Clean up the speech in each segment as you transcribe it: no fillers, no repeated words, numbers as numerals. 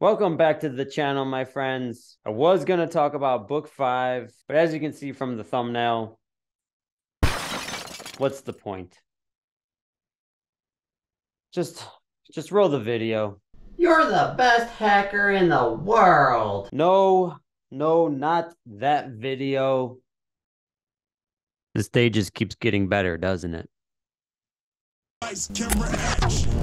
Welcome back to the channel, my friends. I was going to talk about book 5, but as you can see from the thumbnail, what's the point? Just roll the video. You're the best hacker in the world. No, not that video. The stage just keeps getting better, doesn't it? Camera action.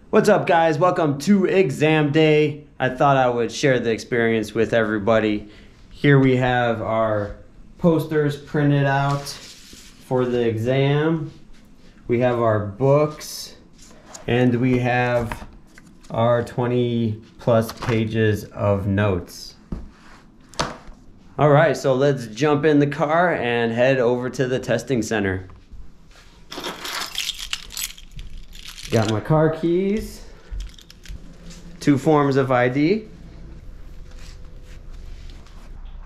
What's up, guys? Welcome to exam day. I thought I would share the experience with everybody. Here we have our posters printed out for the exam. We have our books, and we have our 20 plus pages of notes. All right, so let's jump in the car and head over to the testing center. Got my car keys, 2 forms of ID.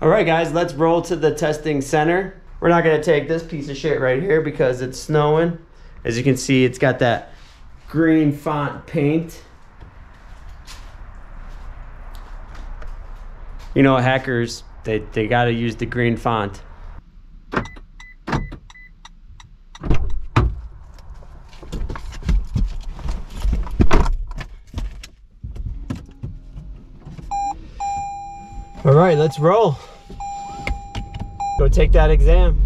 All right, guys, let's roll to the testing center. We're not gonna take this piece of shit right here because it's snowing. As you can see, it's got that green font paint. You know, hackers, they gotta use the green font. All right, let's roll. Go take that exam.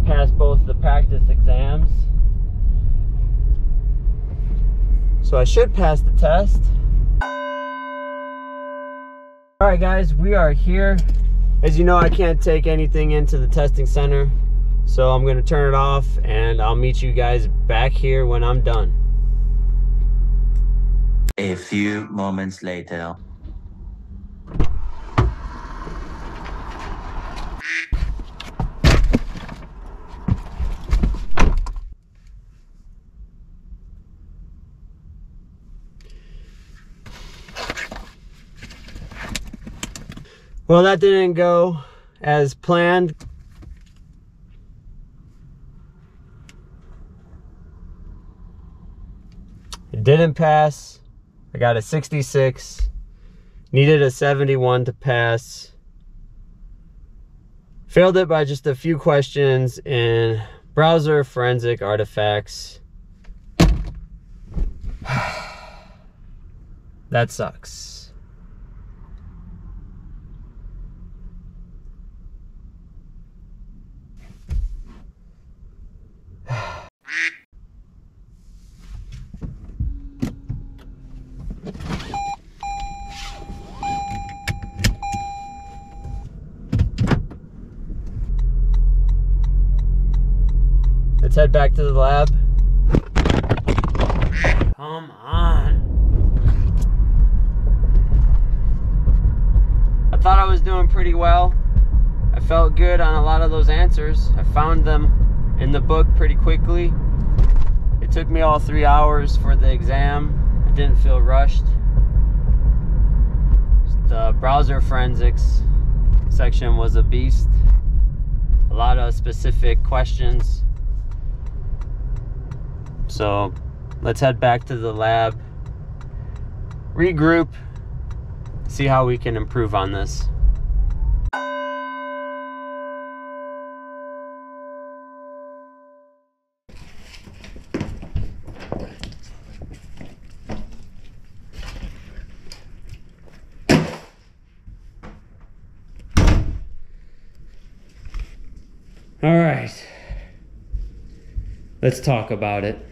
Pass both the practice exams. So I should pass the test. All right, guys, we are here. As you know, I can't take anything into the testing center, so I'm gonna turn it off and I'll meet you guys back here when I'm done. A few moments later. Well, that didn't go as planned. It didn't pass. I got a 66. Needed a 71 to pass. Failed it by just a few questions in browser forensic artifacts. That sucks. Let's head back to the lab. Come on. I thought I was doing pretty well. I felt good on a lot of those answers. I found them in the book pretty quickly. It took me all 3 hours for the exam. I didn't feel rushed. The browser forensics section was a beast. A lot of specific questions. So let's head back to the lab, regroup, see how we can improve on this. All right, let's talk about it.